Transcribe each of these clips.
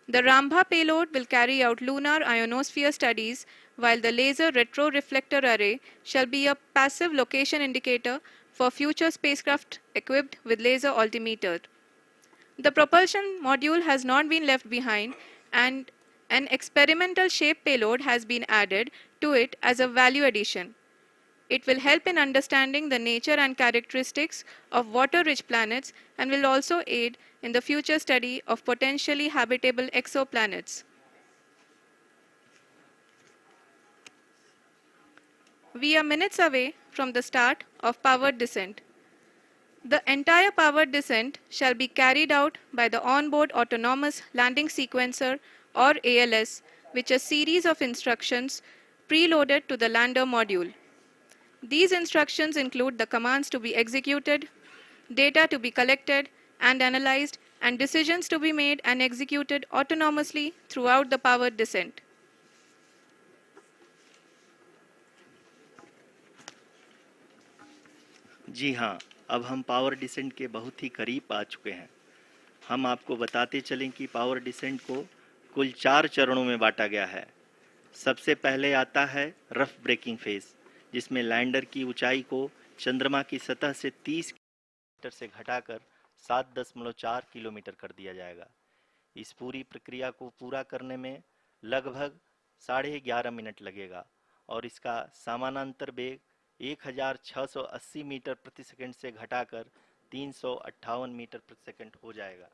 The Rambha payload will carry out lunar ionosphere studies, while the laser retroreflector array shall be a passive location indicator for future spacecraft equipped with laser altimeter. The propulsion module has not been left behind, and an experimental shape payload has been added to it as a value addition. It will help in understanding the nature and characteristics of water-rich planets and will also aid in the future study of potentially habitable exoplanets. We are minutes away from the start of powered descent. The entire powered descent shall be carried out by the onboard autonomous landing sequencer or ALS, which is a series of instructions preloaded to the lander module. These instructions include the commands to be executed, data to be collected and analyzed, and decisions to be made and executed autonomously throughout the powered descent. जी हाँ, अब हम power descent के बहुत ही करीब आ चुके हैं। हम आपको बताते चलें कि पावर डिसेंट को कुल 4 चरणों में बांटा गया है। सबसे पहले आता है रफ ब्रेकिंग फेज, जिसमें लैंडर की ऊंचाई को चंद्रमा की सतह से 30 मीटर से घटाकर 7.4 किलोमीटर कर दिया जाएगा। इस पूरी प्रक्रिया को पूरा करने में लगभग 11.5 मिनट लगेगा और इसका समानांतर वेग 1680 मीटर प्रति सेकंड से घटाकर 358 मीटर प्रति सेकंड हो जाएगा।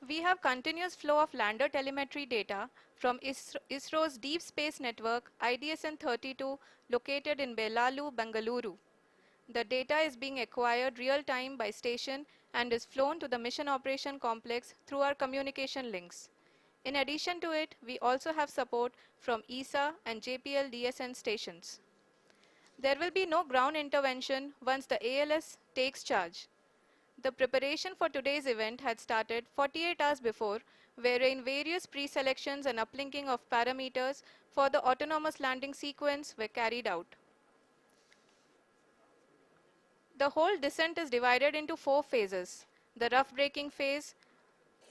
We have continuous flow of lander telemetry data from ISRO's Deep Space Network IDSN-32 located in Belalu, Bengaluru. The data is being acquired real-time by station and is flown to the Mission Operation Complex through our communication links. In addition to it, we also have support from ESA and JPL DSN stations. There will be no ground intervention once the ALS takes charge. The preparation for today's event had started 48 hours before, wherein various pre-selections and uplinking of parameters for the autonomous landing sequence were carried out. The whole descent is divided into 4 phases: the rough braking phase,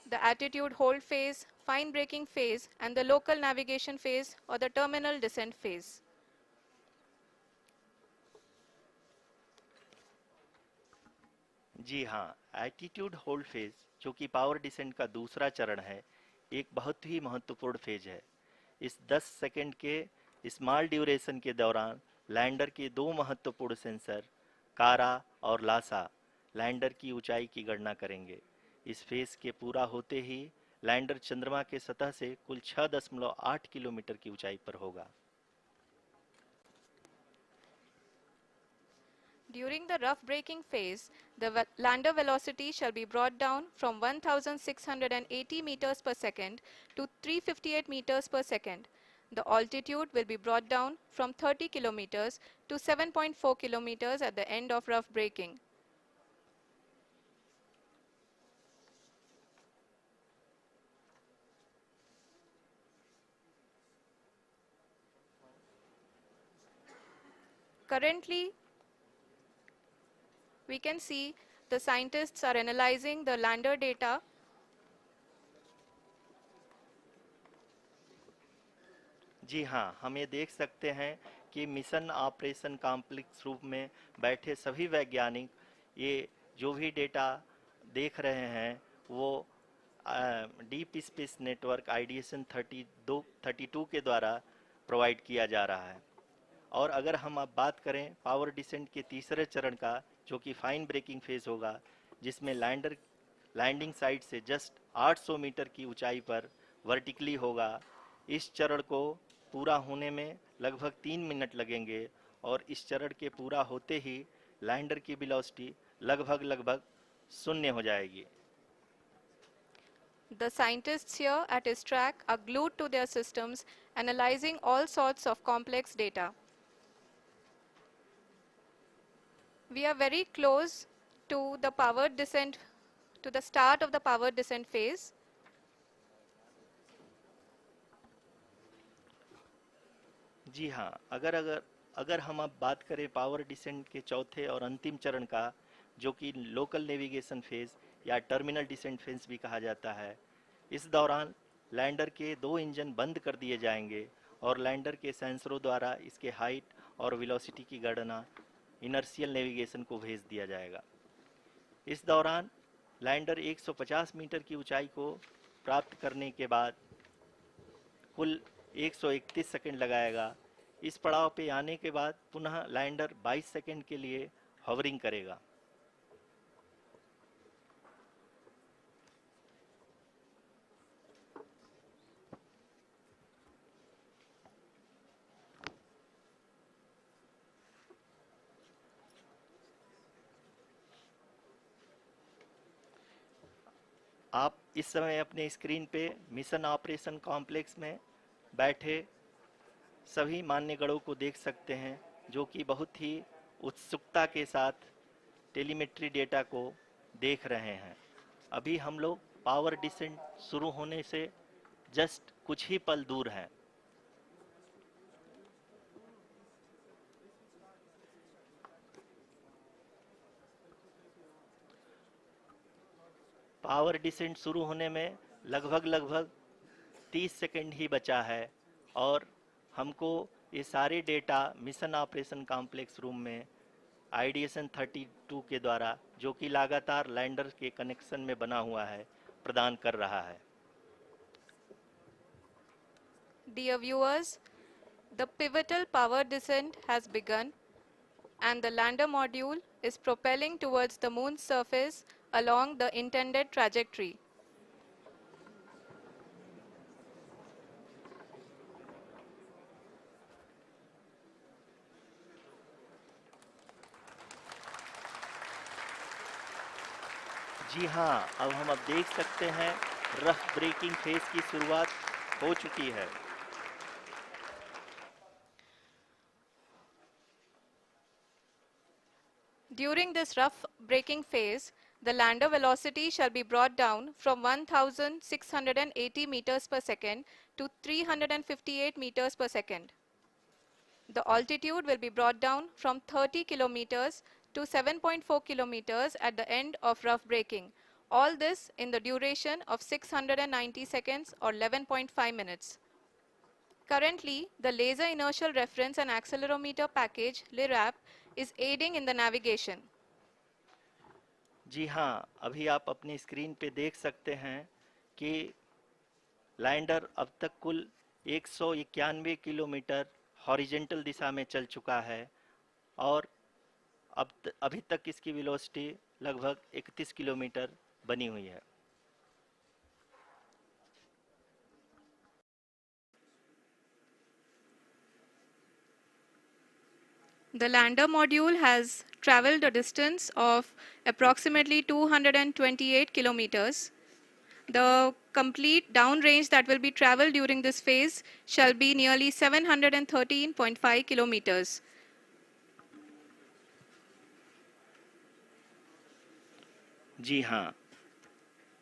the attitude hold phase, fine braking phase, and the local navigation phase or the terminal descent phase. जी हाँ, attitude hold phase, जो कि power descent का दूसरा चरण है, एक बहुत ही महत्वपूर्ण फेज है। इस 10 सेकंड के स्मॉल ड्यूरेशन के दौरान लैंडर के 2 महत्वपूर्ण सेंसर कारा और लासा लैंडर की ऊंचाई की गणना करेंगे। इस फेज के पूरा होते ही लैंडर चंद्रमा के सतह से कुल 6.8 किलोमीटर की ऊंचाई पर होगा। During the rough braking phase, the lander velocity shall be brought down from 1680 meters per second to 358 meters per second. The altitude will be brought down from 30 kilometers to 7.4 kilometers at the end of rough braking. Currently, we can see the scientists are analyzing the lander data. जी हाँ, हम ये देख सकते हैं कि mission operation complex रूप में बैठे सभी वैज्ञानिक ये जो भी डेटा देख रहे हैं वो डीप स्पेस नेटवर्क IDSN 32 के द्वारा प्रोवाइड किया जा रहा है। और अगर हम अब बात करें पावर डिसेंट के तीसरे चरण का, जो कि फाइन ब्रेकिंग फेज होगा, जिसमें लैंडर लैंडिंग साइट से जस्ट 800 मीटर की ऊंचाई पर वर्टिकली होगा। इस चरण को पूरा होने में लगभग 3 मिनट लगेंगे और इस चरण के पूरा होते ही लैंडर की वेलोसिटी लगभग शून्य हो जाएगी। The scientists here at ISTRAC are glued to their systems, analyzing all sorts of complex data. We are very close to the powered descent, to the start of the powered descent phase. जी हाँ, अगर हम अब बात करें power descent के चौथे और अंतिम चरण का, जो कि लोकल नेविगेशन फेज या टर्मिनल डिसेंट फेज भी कहा जाता है, इस दौरान लैंडर के 2 इंजन बंद कर दिए जाएंगे और लैंडर के सेंसरों द्वारा इसके हाइट और वेलोसिटी की गणना इनर्शियल नेविगेशन को भेज दिया जाएगा। इस दौरान लैंडर 150 मीटर की ऊंचाई को प्राप्त करने के बाद कुल 131 सेकंड लगाएगा। इस पड़ाव पे आने के बाद पुनः लैंडर 22 सेकंड के लिए हवरिंग करेगा। आप इस समय अपने स्क्रीन पे मिशन ऑपरेशन कॉम्प्लेक्स में बैठे सभी मान्यगणों को देख सकते हैं, जो कि बहुत ही उत्सुकता के साथ टेलीमेट्री डेटा को देख रहे हैं। अभी हम लोग पावर डिसेंट शुरू होने से जस्ट कुछ ही पल दूर हैं। पावर डिसेंट शुरू होने में लगभग 30 सेकंड ही बचा है और हमको ये सारे data mission operation complex room में IDSN 32 के द्वारा, जो कि लगातार लैंडर के कनेक्शन में बना हुआ है, प्रदान कर रहा है। Dear viewers, the pivotal power descent has begun and the lander module is propelling towards the moon's surface along the intended trajectory. जी हाँ, अब हम देख सकते हैं रफ ब्रेकिंग फेज की शुरुआत हो चुकी है। During this rough braking phase, the lander velocity shall be brought down from 1680 meters per second to 358 meters per second. The altitude will be brought down from 30 kilometers to 7.4 kilometers at the end of rough braking. All this in the duration of 690 seconds or 11.5 minutes. Currently, the Laser Inertial Reference and Accelerometer package (LIRAP) is aiding in the navigation. जी हाँ, अभी आप अपनी screen पे देख सकते हैं कि lander अब तक कुल 191 किलोमीटर हॉरिजेंटल दिशा में चल चुका है और अभी तक इसकी वेलोसिटी लगभग 31 किलोमीटर बनी हुई है। The lander module has traveled a distance of approximately 228 kilometers. The complete downrange that will be traveled during this phase shall be nearly 713.5 kilometers. जी हाँ,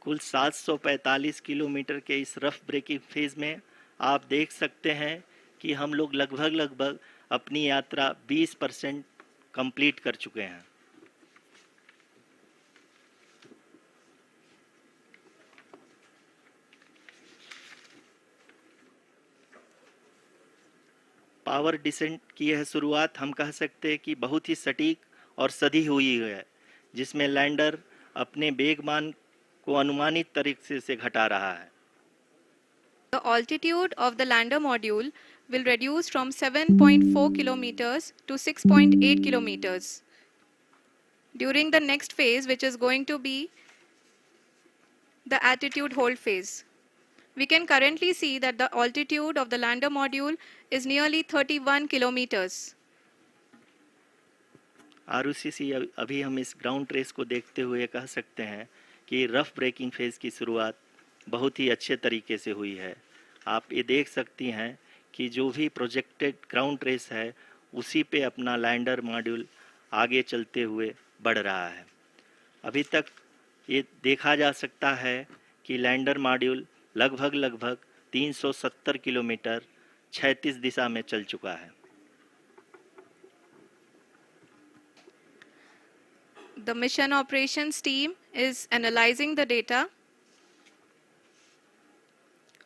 कुल 745 किलोमीटर के इस रफ ब्रेकिंग फेज में आप देख सकते हैं कि हम लोग लगभग अपनी यात्रा 20% कंप्लीट कर चुके हैं। पावर डिसेंट की यह शुरुआत हम कह सकते हैं कि बहुत ही सटीक और सधी हुई है, जिसमें लैंडर अपने वेगमान को अनुमानित तरीके से घटा रहा है। The altitude of the lander module will reduce from 7.4 kilometers to 6.8 kilometers. During the next phase, which is going to be the attitude hold phase. We can currently see that the altitude of the lander module is nearly 31 kilometers. ROCC अभी हम इस ground trace को देखते हुए कह सकते हैं कि रफ ब्रेकिंग फेज की शुरुआत बहुत ही अच्छे तरीके से हुई है। आप ये देख सकती हैं कि जो भी प्रोजेक्टेड ग्राउंड ट्रेस है उसी पे अपना लैंडर मॉड्यूल आगे चलते हुए बढ़ रहा है। अभी तक ये देखा जा सकता है कि लैंडर मॉड्यूल लगभग 370 किलोमीटर क्षैतिज दिशा में चल चुका है। The mission operations team is analyzing the data.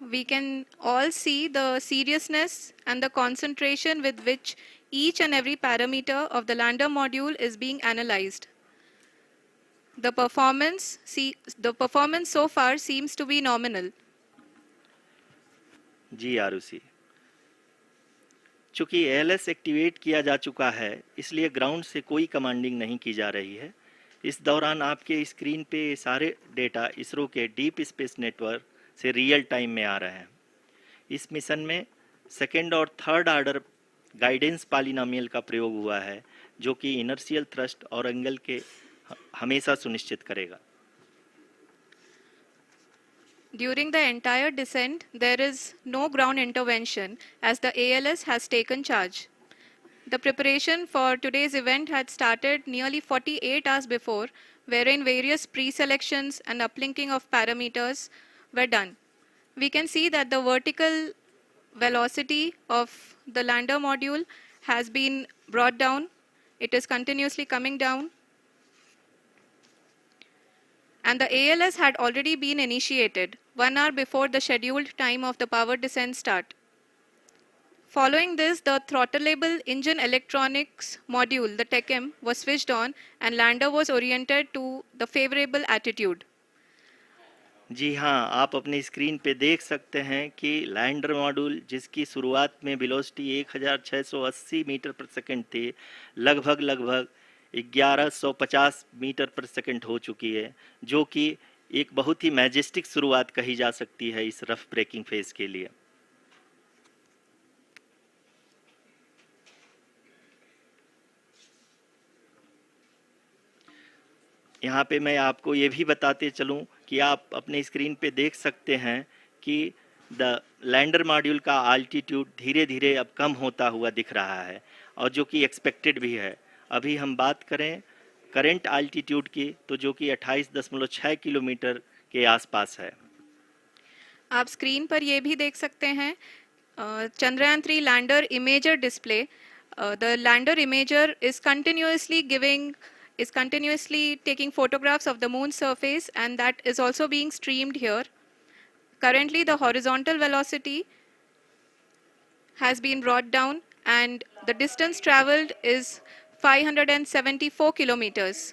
We can all see the seriousness and the concentration with which each and every parameter of the lander module is being analyzed. The performance so far seems to be nominal. जी आरुषि, चूंकि ALS activate किया जा चुका है, इसलिए ground से कोई commanding नहीं की जा रही है। इस दौरान आपके स्क्रीन पे सारे डेटा इसरो के डीप स्पेस नेटवर्क से रियल टाइम में आ रहे हैं। इस मिशन में सेकेंड और थर्ड ऑर्डर गाइडेंस पॉलिनोमियल का प्रयोग हुआ है, जो कि इनर्शियल थ्रस्ट और एंगल के हमेशा सुनिश्चित करेगा। During the entire descent, there is no ground intervention as the ALS has taken charge. The preparation for today's event had started nearly 48 hours before, wherein various pre-selections and uplinking of parameters were done. We can see that the vertical velocity of the lander module has been brought down. It is continuously coming down. And the ALS had already been initiated 1 hour before the scheduled time of the power descent start. Following this, the throttleable engine electronics module, the TECM, was switched on and lander was oriented to the favorable attitude. जी हाँ, आप अपनी screen पे देख सकते हैं कि lander module, जिसकी शुरुआत में वेलोसिटी 1680 मीटर पर सेकंड थी, लगभग 1150 मीटर पर सेकंड हो चुकी है, जो कि एक बहुत ही मैजेस्टिक शुरुआत कही जा सकती है इस रफ ब्रेकिंग फेज के लिए। यहाँ पे मैं आपको ये भी बताते चलूँ कि आप अपने स्क्रीन पे देख सकते हैं कि द लैंडर मॉड्यूल का आल्टीट्यूड धीरे धीरे अब कम होता हुआ दिख रहा है, और जो कि एक्सपेक्टेड भी है। अभी हम बात करें करंट आल्टीट्यूड की, तो जो कि 28.6 किलोमीटर के आसपास है। आप स्क्रीन पर ये भी देख सकते हैं Chandrayaan 3 lander imager display. The lander imager is continuously taking photographs of the moon's surface, and that is also being streamed here. Currently, the horizontal velocity has been brought down and the distance traveled is 574 kilometers.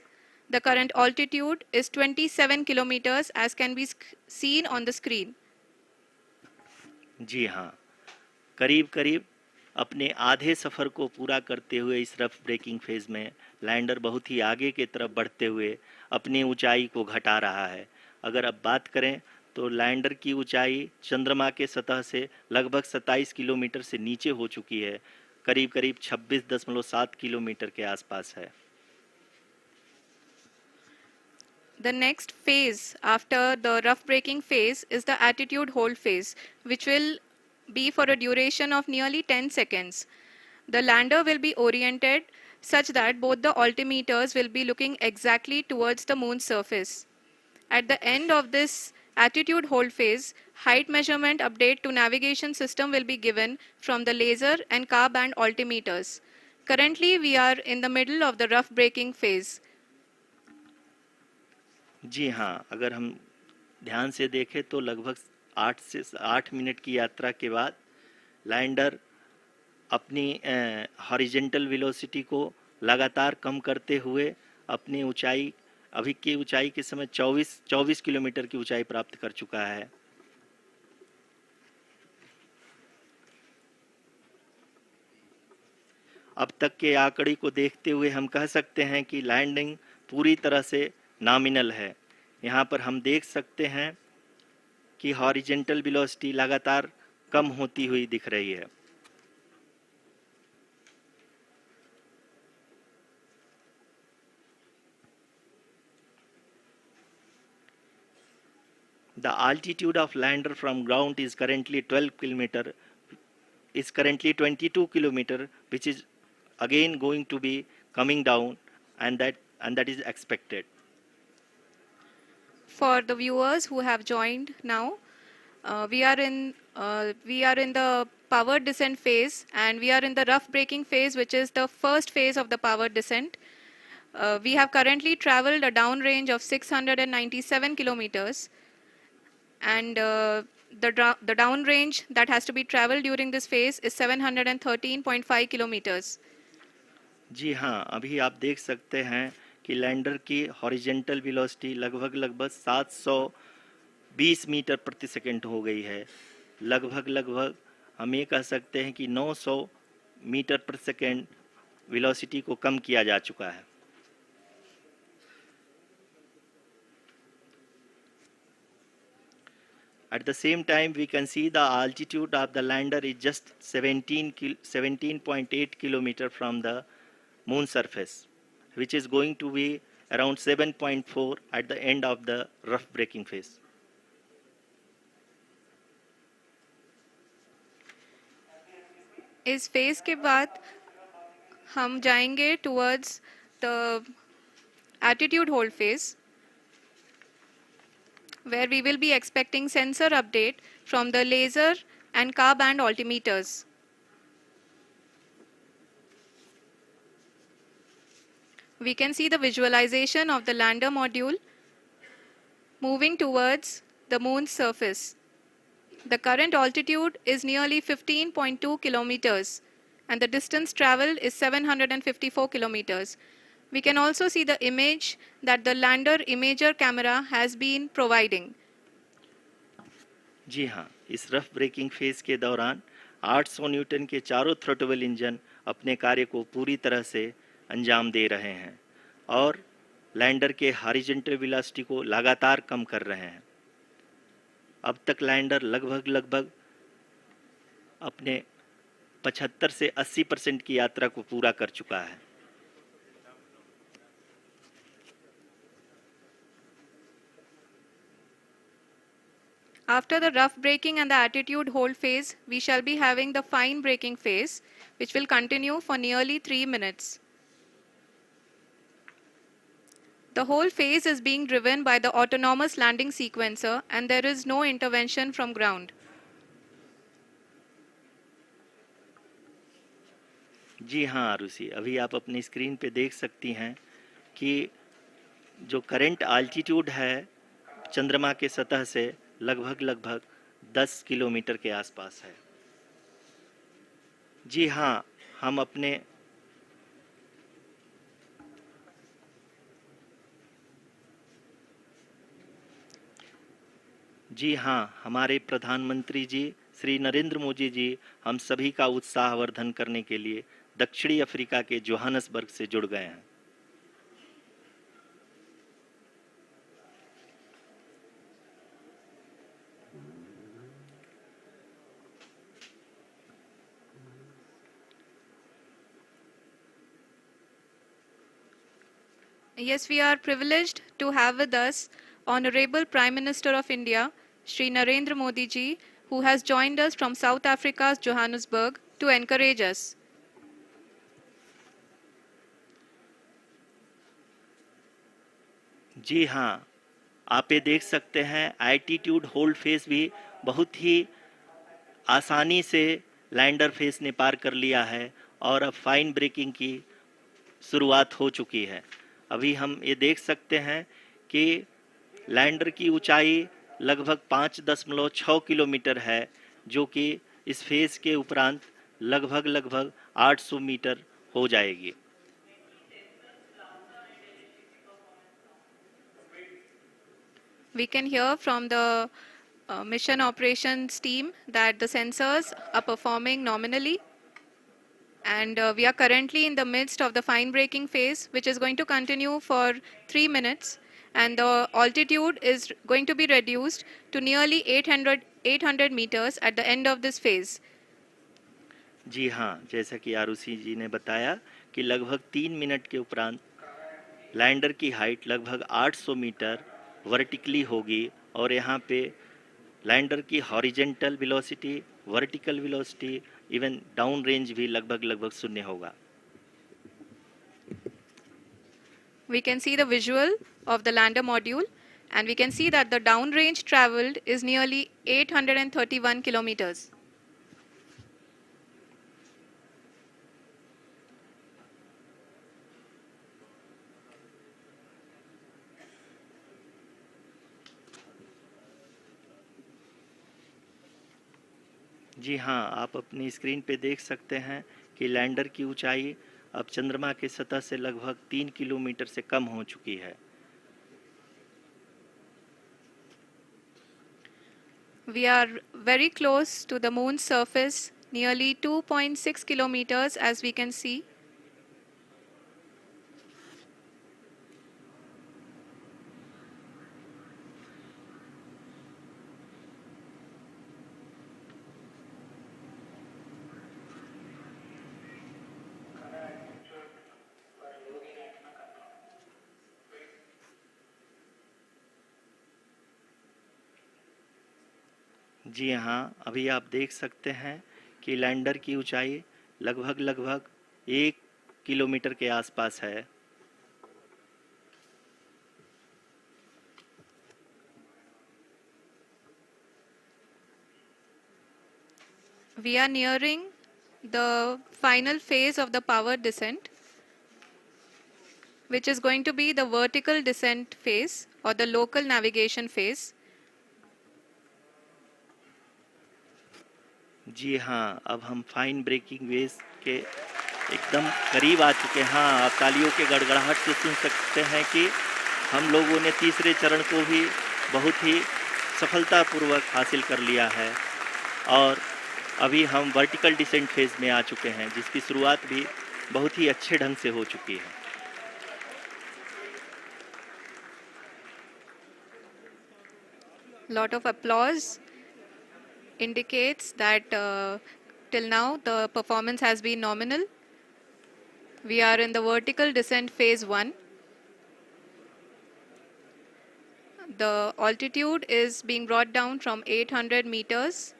The current altitude is 27 kilometers as can be seen on the screen. जी हाँ, करीब करीब अपने आधे सफ़र को पूरा करते हुए इस रफ ब्रेकिंग फेज में लैंडर बहुत ही आगे की तरफ बढ़ते हुए अपनी ऊंचाई को घटा रहा है। अगर अब बात करें तो लैंडर की ऊंचाई चंद्रमा के सतह से लगभग 27 किलोमीटर से नीचे हो चुकी है, करीब करीब 26.7 किलोमीटर के आसपास है। The next phase after the rough braking phase is the attitude hold phase, which will be for a duration of nearly 10 seconds. The lander will be oriented such that both the altimeters will be looking exactly towards the moon's surface. At the end of this attitude hold phase, height measurement update to navigation system will be given from the laser and car band altimeters. Currently, we are in the middle of the rough braking phase. जी हाँ, अगर हम ध्यान से देखें तो लगभग 8 minute की यात्रा के बाद लैंडर अपनी हॉरिजेंटल वेलोसिटी को लगातार कम करते हुए अपनी ऊंचाई, अभी की ऊंचाई के समय 24 किलोमीटर की ऊंचाई प्राप्त कर चुका है। अब तक के आंकड़े को देखते हुए हम कह सकते हैं कि लैंडिंग पूरी तरह से नॉमिनल है। यहाँ पर हम देख सकते हैं कि हॉरिजेंटल वेलोसिटी लगातार कम होती हुई दिख रही है। The altitude of lander from ground is currently 22 kilometer, which is again going to be coming down, and that is expected. For the viewers who have joined now, we are in the power descent phase, and we are in the rough braking phase, which is the first phase of the power descent. We have currently traveled a downrange of 697 kilometers, and the downrange that has to be traveled during this phase is 713.5 kilometers. जी हाँ, अभी आप देख सकते हैं कि lander की horizontal velocity लगभग 720 metre प्रति सेकंड हो गई है। लगभग हम ये कह सकते हैं कि 900 मीटर प्रति सेकंड वेलोसिटी को कम किया जा चुका है। At the same time, we can see the altitude of the lander is just 17.8 kilometer from the moon surface, which is going to be around 7.4 at the end of the rough braking phase. इस phase के बाद हम जाएंगे towards the attitude hold phase, where we will be expecting sensor update from the laser and car band altimeters. We can see the visualization of the lander module moving towards the moon's surface. The current altitude is nearly 15.2 kilometers and the distance traveled is 754 kilometers. We can also see the image that the lander imager camera has been providing. जी हाँ, इस rough breaking phase के दौरान 800 Newton के चारों throttle engine अपने कार्य को पूरी तरह से अंजाम दे रहे हैं और लैंडर के हॉरिजॉन्टल वेलोसिटी को लगातार कम कर रहे हैं। अब तक लैंडर लगभग अपने 75 से 80% की यात्रा को पूरा कर चुका है। After the rough braking and the attitude hold phase, we shall be having the fine braking phase, which will continue for nearly 3 minutes. The whole phase is being driven by the autonomous landing sequencer and there is no intervention from ground. जी हाँ आरुषि, अभी आप अपनी screen पे देख सकती हैं कि जो करंट आल्टीट्यूड है चंद्रमा के सतह से लगभग 10 किलोमीटर के आसपास है। जी हाँ, हमारे प्रधानमंत्री जी श्री नरेंद्र मोदी जी हम सभी का उत्साहवर्धन करने के लिए दक्षिणी अफ्रीका के जोहानसबर्ग से जुड़ गए हैं। Yes, we are privileged to have with us Honorable Prime Minister of India, Shri Narendra Modi ji, who has joined us from South Africa's Johannesburg to encourage us. जी हाँ, आप ये देख सकते हैं एल्टीट्यूड होल्ड फेस भी बहुत ही आसानी से लैंडर फेस ने पार कर लिया है और अब फाइन ब्रेकिंग की शुरुआत हो चुकी है। अभी हम ये देख सकते हैं कि लैंडर की ऊंचाई लगभग 5.6 किलोमीटर है, जो कि इस फेज के उपरांत लगभग 800 मीटर हो जाएगी। We can hear from the mission operations team that the sensors are performing nominally. And we are currently in the midst of the fine braking phase, which is going to continue for 3 minutes. And the altitude is going to be reduced to nearly 800 meters at the end of this phase. जी हाँ, जैसा कि आरुषि जी ने बताया कि लगभग 3 minute के उपरांत lander की हाइट लगभग 800 मीटर वर्टिकली होगी और यहाँ पे लैंडर की horizontal velocity, vertical velocity, even down range भी लगभग शून्य होगा। We can see the visual of the lander module and we can see that the downrange traveled is nearly 831 kilometers. जी हाँ, आप अपनी स्क्रीन पे देख सकते हैं कि लैंडर की ऊंचाई अब चंद्रमा की सतह से लगभग 3 किलोमीटर से कम हो चुकी है। We are very close to the moon's surface, nearly 2.6 kilometers as we can see. जी हाँ, अभी आप देख सकते हैं कि लैंडर की ऊंचाई लगभग 1 किलोमीटर के आसपास है। We are nearing the final phase of the power descent, which is going to be the vertical descent phase or the local navigation phase. जी हाँ, अब हम फाइन ब्रेकिंग वेव्स के एकदम करीब आ चुके हैं। हाँ, आप तालियों के गड़गड़ाहट से सुन सकते हैं कि हम लोगों ने तीसरे चरण को भी बहुत ही सफलतापूर्वक हासिल कर लिया है और अभी हम वर्टिकल डिसेंट फेज में आ चुके हैं, जिसकी शुरुआत भी बहुत ही अच्छे ढंग से हो चुकी है। Lot of applause indicates that till now the performance has been nominal. We are in the vertical descent phase 1. The altitude is being brought down from 800 meters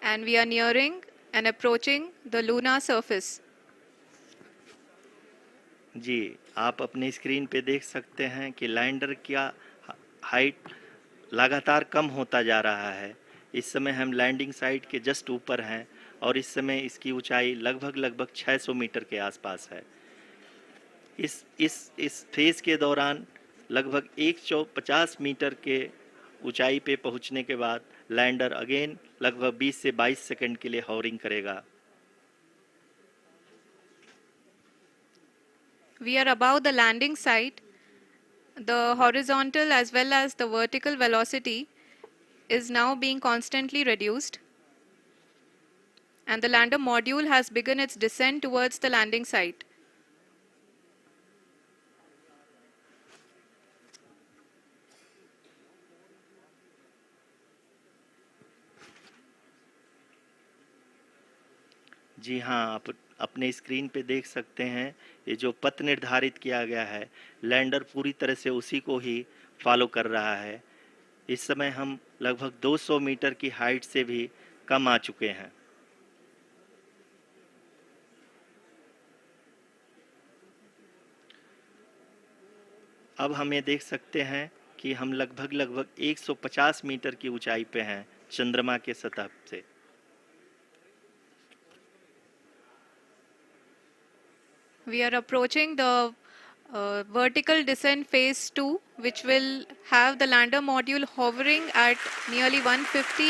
and we are nearing and approaching the lunar surface. जी, आप अपनी screen पे देख सकते हैं कि lander का height लगातार कम होता जा रहा है। इस समय हम लैंडिंग साइट के जस्ट ऊपर हैं और इस समय इसकी ऊंचाई लगभग 600 मीटर के आसपास है। इस फेज के दौरान लगभग 150 मीटर के ऊंचाई पे पहुंचने के बाद लैंडर अगेन लगभग 20 से 22 सेकंड के लिए हॉवरिंग करेगा। We are above the landing site. The horizontal as well as the vertical velocity is now being constantly reduced. And the lander module has begun its descent towards the landing site. जी हाँ, आप अपने screen पे देख सकते हैं ये जो पथ निर्धारित किया गया है, लैंडर पूरी तरह से उसी को ही फॉलो कर रहा है। इस समय हम लगभग 200 मीटर की हाइट से भी कम आ चुके हैं। अब हम ये देख सकते हैं कि हम लगभग 150 मीटर की ऊंचाई पे हैं चंद्रमा के सतह से। We are approaching the vertical descent phase 2, which will have the lander module hovering at nearly 150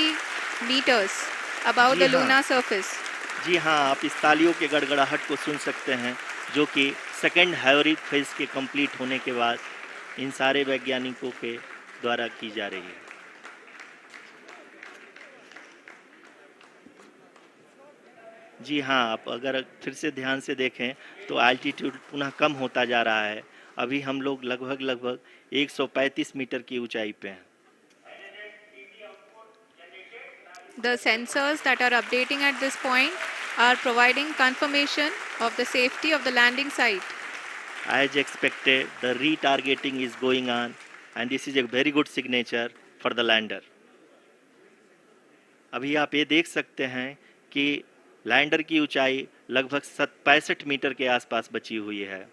meters above ji the हाँ, lunar surface. जी हाँ, आप इस तालियों के गड़गड़ाहट को सुन सकते हैं, जो कि सेकंड हैवरिक फेज के कंप्लीट होने के बाद इन सारे वैज्ञानिकों के द्वारा की जा रही है। जी हाँ, आप अगर फिर से ध्यान से देखें तो एल्टीट्यूड पुनः कम होता जा रहा है। अभी हम लोग लगभग 135 मीटर की ऊंचाई पे हैं। The sensors that are updating at this point are providing confirmation of the safety of the landing site. As expected, the retargeting is going on and this is a very good signature for the lander. अभी आप ये देख सकते हैं कि lander की ऊंचाई लगभग 65 मीटर के आसपास बची हुई है।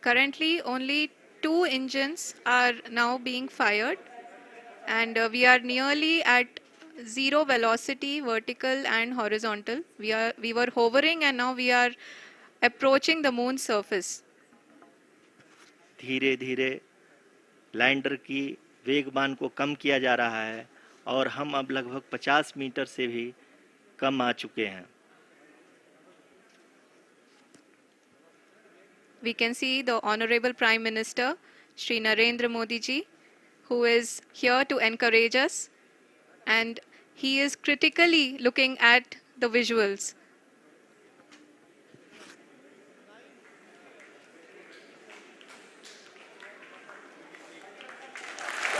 Currently, only 2 engines are now being fired, and we are nearly at zero velocity, vertical and horizontal. We were hovering, and now we are approaching the moon's surface. धीरे धीरे लैंडर की वेगमान को कम किया जा रहा है और हम अब लगभग 50 मीटर से भी कम आ चुके हैं। We can see the Honorable Prime Minister, Shri Narendra Modi ji, who is here to encourage us, and he is critically looking at the visuals.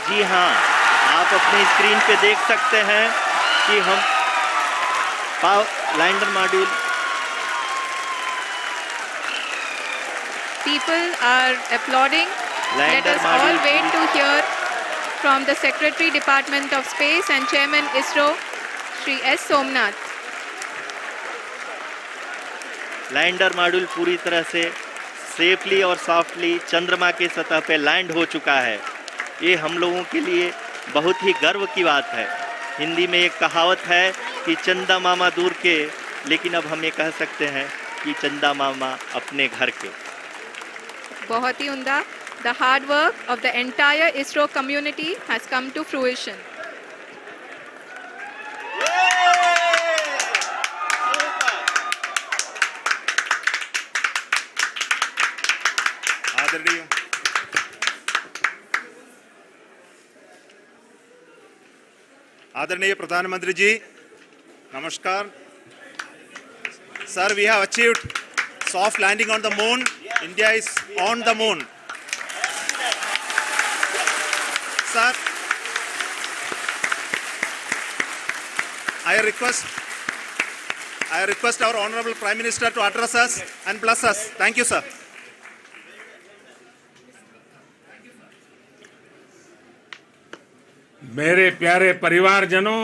जी हाँ, आप अपनी स्क्रीन पे देख सकते हैं कि हम lander module People are applauding. Let lander us all module wait to hear from the Secretary Department of Space and Chairman ISRO, Shri S. Somnath. Lander module पूरी तरह से सेफली और सॉफ्टली चंद्रमा के सतह पे लैंड हो चुका है। ये हम लोगों के लिए बहुत ही गर्व की बात है। हिंदी में एक कहावत है कि चंदा मामा दूर के, लेकिन अब हम ये कह सकते हैं कि चंदा मामा अपने घर के। बहुत ही उम्दा. The hard work of the entire ISRO community has come to fruition. आदरणीय प्रधानमंत्री जी, नमस्कार. Sir, we have achieved soft landing on the moon. India is on the moon. Sir, I request our Honorable Prime Minister to address us and bless us. Thank you, sir. मेरे प्यारे परिवारजनों,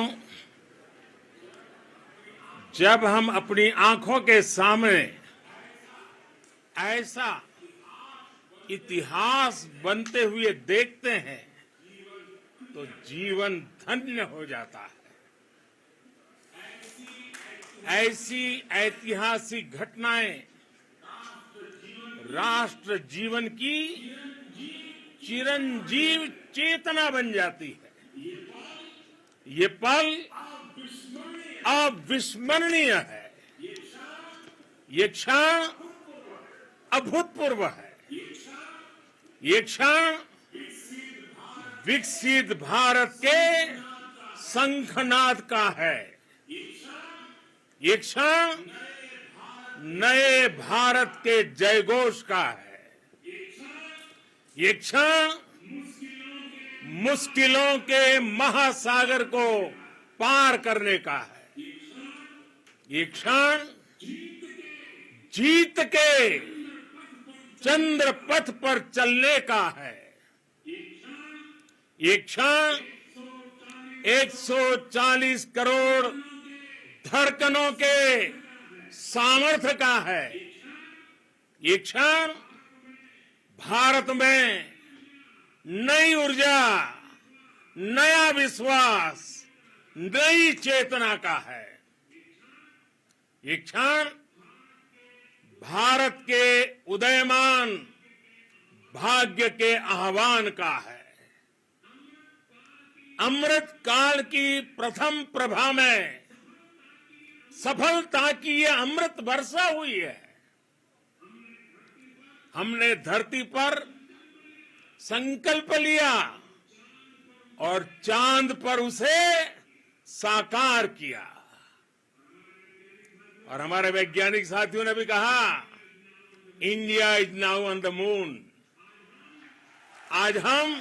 जब हम अपनी आंखों के सामने ऐसा इतिहास बनते हुए देखते हैं तो जीवन धन्य हो जाता है। ऐसी ऐतिहासिक घटनाएं राष्ट्र जीवन की चिरंजीव चेतना बन जाती है। ये पल अविस्मरणीय है। ये क्षण अभूतपूर्व है। ये क्षण विकसित भारत के शंखनाद का है। ये क्षण नए भारत के जयघोष का है। ये क्षण मुश्किलों के महासागर को पार करने का है। ये क्षण जीत के चंद्र पथ पर चलने का है। ये क्षण 140 करोड़ धड़कनों के सामर्थ्य का है। ये क्षण भारत में नई ऊर्जा, नया विश्वास, नई चेतना का है। ये क्षण भारत के उदयमान भाग्य के आह्वान का है। अमृत काल की प्रथम प्रभा में सफलता की ये अमृत वर्षा हुई है। हमने धरती पर संकल्प लिया और चांद पर उसे साकार किया। और हमारे वैज्ञानिक साथियों ने भी कहा, India is now on the moon. आज हम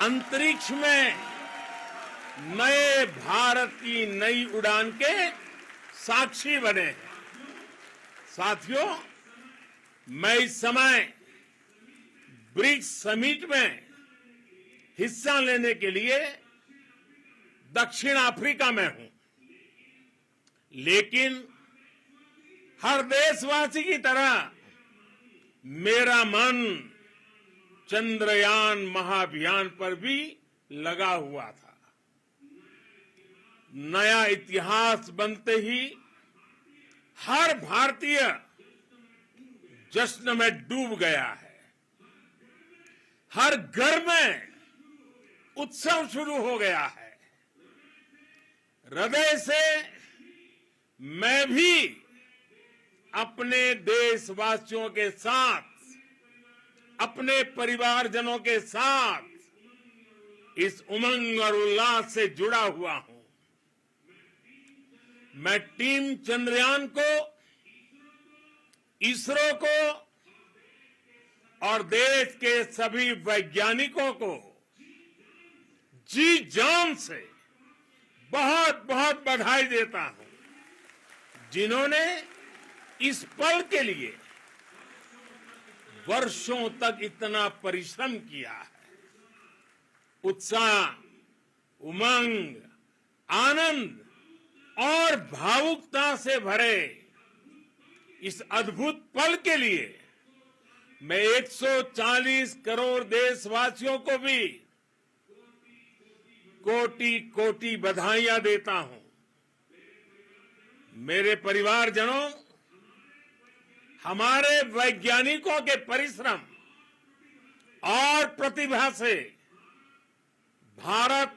अंतरिक्ष में नए भारत की नई उड़ान के साक्षी बने हैं। साथियों, मैं इस समय ब्रिक्स समिट में हिस्सा लेने के लिए दक्षिण अफ्रीका में हूं, लेकिन हर देशवासी की तरह मेरा मन चंद्रयान महाअभियान पर भी लगा हुआ था। नया इतिहास बनते ही हर भारतीय जश्न में डूब गया है। हर घर में उत्सव शुरू हो गया है। हृदय से मैं भी अपने देशवासियों के साथ, अपने परिवारजनों के साथ इस उमंग और उल्लास से जुड़ा हुआ हूं। मैं टीम चंद्रयान को, इसरो को और देश के सभी वैज्ञानिकों को जी जान से बहुत बहुत बधाई देता हूं, जिन्होंने इस पल के लिए वर्षों तक इतना परिश्रम किया है। उत्साह, उमंग, आनंद और भावुकता से भरे इस अद्भुत पल के लिए मैं 140 करोड़ देशवासियों को भी कोटि कोटि बधाइयां देता हूं। मेरे परिवारजनों, हमारे वैज्ञानिकों के परिश्रम और प्रतिभा से भारत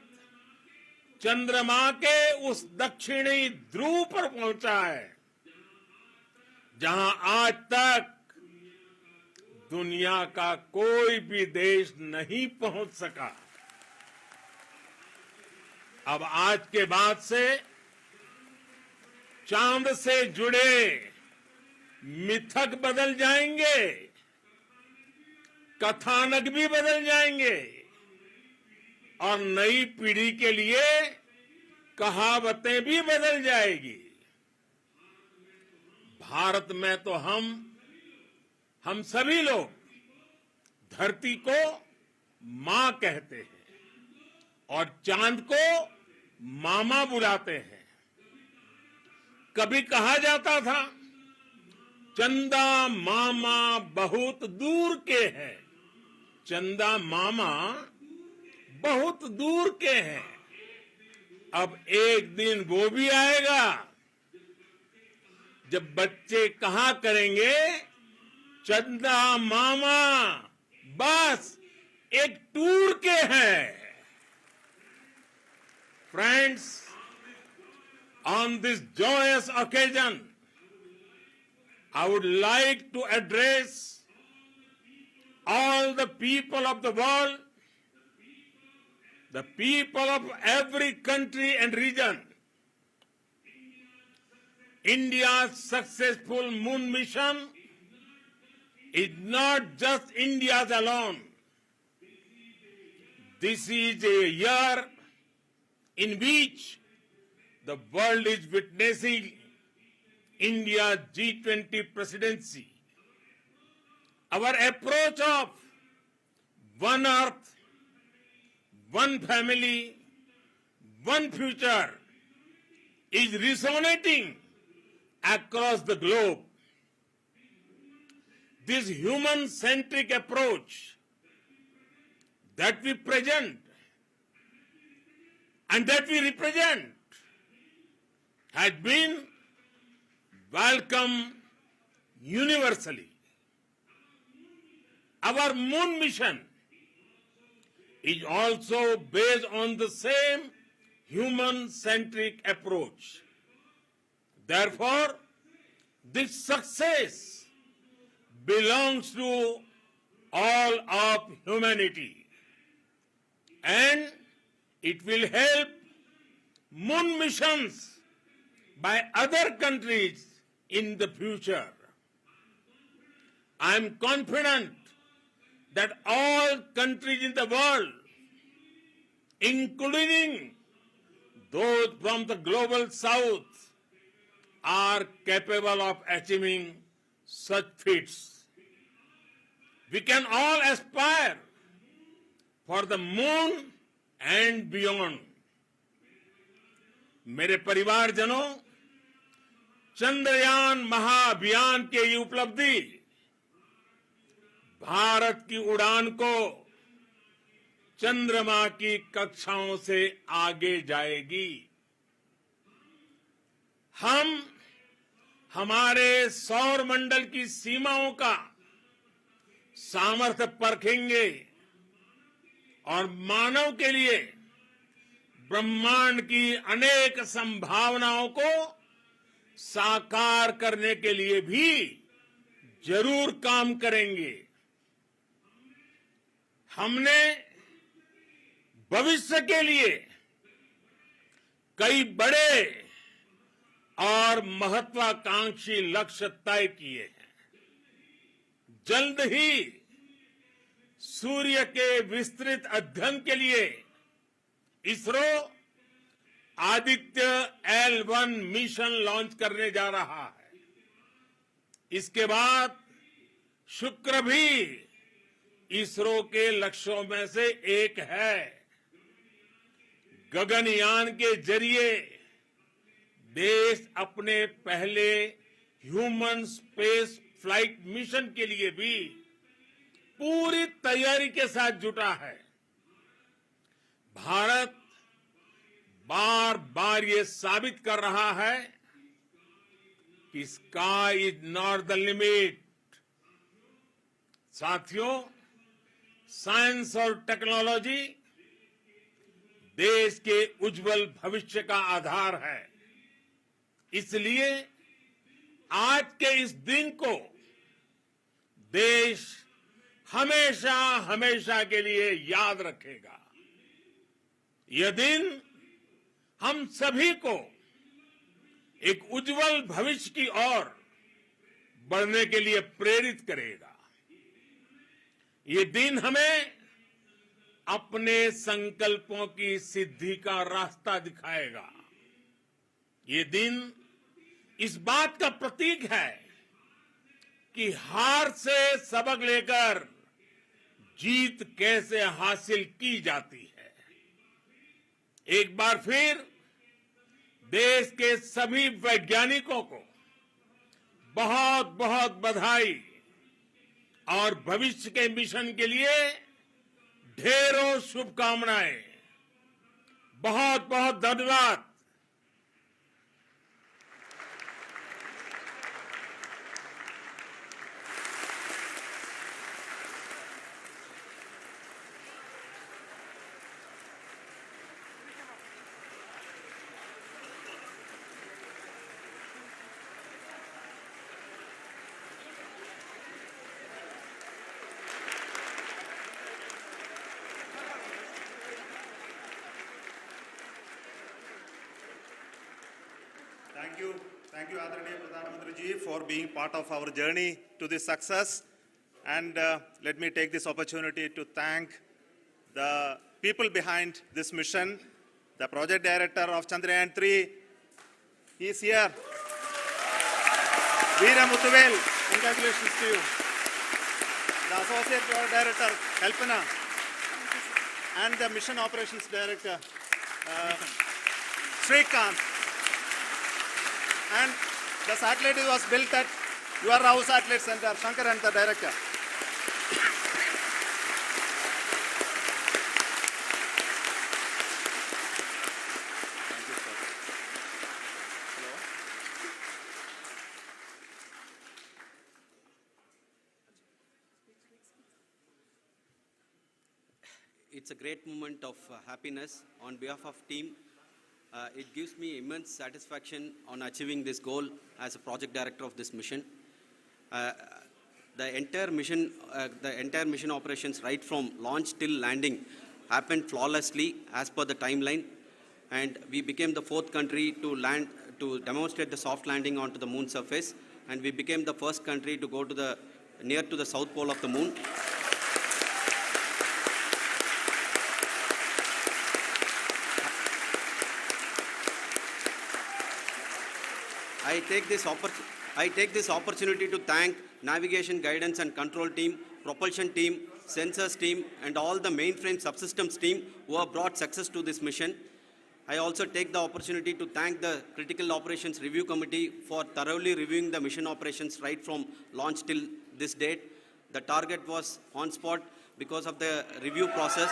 चंद्रमा के उस दक्षिणी ध्रुव पर पहुंचा है, जहां आज तक दुनिया का कोई भी देश नहीं पहुंच सका। अब आज के बाद से चांद से जुड़े मिथक बदल जाएंगे, कथानक भी बदल जाएंगे और नई पीढ़ी के लिए कहावतें भी बदल जाएगी। भारत में तो हम सभी लोग धरती को मां कहते हैं और चांद को मामा बुलाते हैं। कभी कहा जाता था, चंदा मामा बहुत दूर के हैं। चंदा मामा बहुत दूर के हैं। अब एक दिन वो भी आएगा जब बच्चे कहा करेंगे, चंदा मामा बस एक टूर के हैं। Friends, on this joyous occasion, I would like to address all the people of the world, the people of every country and region. India's successful moon mission is not just India's alone. This is a year in which the world is witnessing India's G20 presidency. Our approach of one earth, one family, one future is resonating across the globe. This human-centric approach that we present and that we represent has been welcomed universally. Our moon mission is also based on the same human-centric approach. Therefore, this success belongs to all of humanity, and it will help moon missions by other countries in the future. I am confident that all countries in the world, including those from the global south, are capable of achieving such feats. We can all aspire for the moon and beyond. मेरे परिवारजनों, चंद्रयान महाअभियान की ये उपलब्धि भारत की उड़ान को चंद्रमा की कक्षाओं से आगे जाएगी। हम हमारे सौर मंडल की सीमाओं का सामर्थ्य परखेंगे और मानव के लिए ब्रह्मांड की अनेक संभावनाओं को साकार करने के लिए भी जरूर काम करेंगे। हमने भविष्य के लिए कई बड़े और महत्वाकांक्षी लक्ष्य तय किए हैं। जल्द ही सूर्य के विस्तृत अध्ययन के लिए ISRO Aditya L1 mission launch करने जा रहा है। इसके बाद शुक्र भी इसरो के लक्ष्यों में से एक है। गगनयान के जरिए देश अपने पहले ह्यूमन स्पेस फ्लाइट मिशन के लिए भी पूरी तैयारी के साथ जुटा है। भारत बार बार ये साबित कर रहा है कि sky is not the limit. साथियों, साइंस और टेक्नोलॉजी देश के उज्जवल भविष्य का आधार है। इसलिए आज के इस दिन को देश हमेशा हमेशा के लिए याद रखेगा। यह दिन हम सभी को एक उज्जवल भविष्य की ओर बढ़ने के लिए प्रेरित करेगा। ये दिन हमें अपने संकल्पों की सिद्धि का रास्ता दिखाएगा। ये दिन इस बात का प्रतीक है कि हार से सबक लेकर जीत कैसे हासिल की जाती है। एक बार फिर देश के सभी वैज्ञानिकों को बहुत बहुत बधाई और भविष्य के मिशन के लिए ढेरों शुभकामनाएं। बहुत बहुत धन्यवाद। Thank you, Adaraniya Pradhan Mantri ji, for being part of our journey to this success. And let me take this opportunity to thank the people behind this mission. The project director of Chandrayaan 3, he is here. Veera Muthuvel, congratulations to you. The associate project director, Kalpana, and the mission operations director, Srikanth. And the satellite was built at your Rao Satellite Center, Shankar and the director. Thank you, sir. Hello. It's a great moment of happiness on behalf of team. It gives me immense satisfaction on achieving this goal as a project director of this mission. The entire mission operations, right from launch till landing, happened flawlessly as per the timeline, and we became the 4th country to demonstrate the soft landing onto the moon surface, and we became the first country to go to near to the south pole of the moon. I take this opportunity to thank navigation, guidance and control team, propulsion team, sensors team and all the mainframe subsystems team who have brought success to this mission. I also take the opportunity to thank the Critical Operations Review Committee for thoroughly reviewing the mission operations right from launch till this date. The target was on spot because of the review process.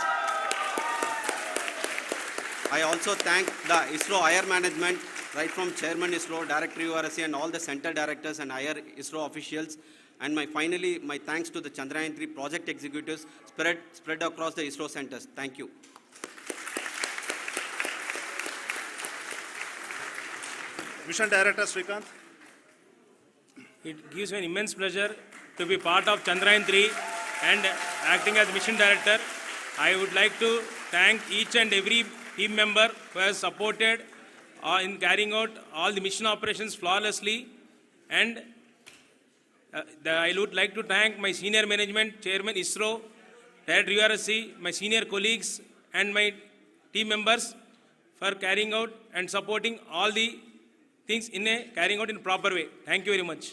I also thank the ISRO IR management, right from Chairman ISRO, Director URSC and all the center directors and IR ISRO officials. And finally, my thanks to the Chandrayaan-3 project executives spread across the ISRO centers. Thank you. Mission Director Srikanth. It gives me an immense pleasure to be part of Chandrayaan-3 and acting as mission director. I would like to thank each and every team member who has supported in carrying out all the mission operations flawlessly. And I would like to thank my senior management, Chairman ISRO, Director URSC, my senior colleagues and my team members for carrying out and supporting all the things carrying out in a proper way. Thank you very much.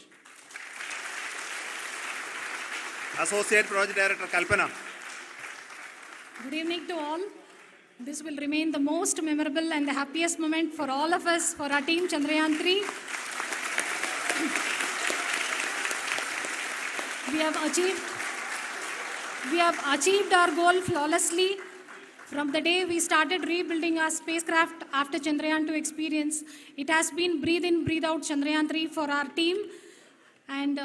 Associate Project Director Kalpana. Good evening to all. This will remain the most memorable and the happiest moment for all of us, for our team Chandrayaan-3. We have achieved our goal flawlessly. From the day we started rebuilding our spacecraft after Chandrayaan-2 experience, it has been breathe in, breathe out Chandrayaan-3 for our team. And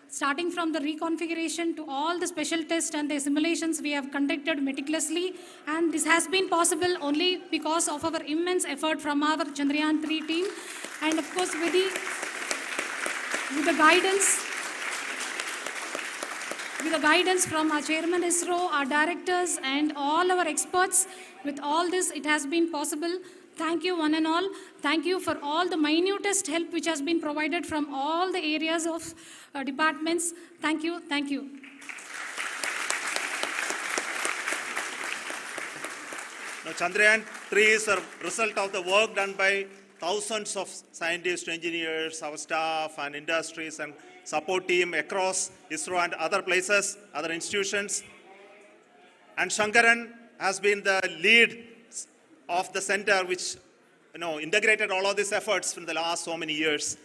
starting from the reconfiguration to all the special tests and the simulations we have conducted meticulously. And this has been possible only because of our immense effort from our Chandrayaan-3 team. And of course, with the guidance from our Chairman ISRO, our directors, and all our experts, with all this, it has been possible. Thank you, one and all. Thank you for all the minutest help which has been provided from all the areas of departments. Thank you. Thank you. Now, Chandrayaan-3 is a result of the work done by thousands of scientists, engineers, our staff, and industries, and support team across ISRO and other places, other institutions. And Shankaran has been the lead of the center which integrated all of these efforts in the last so many years.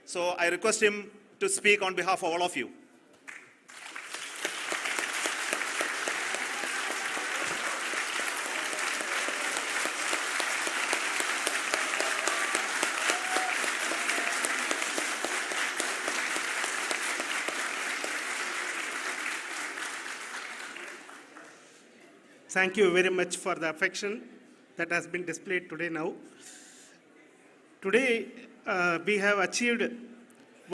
So I request him to speak on behalf of all of you. Thank you very much for the affection that has been displayed today now. Today, we have achieved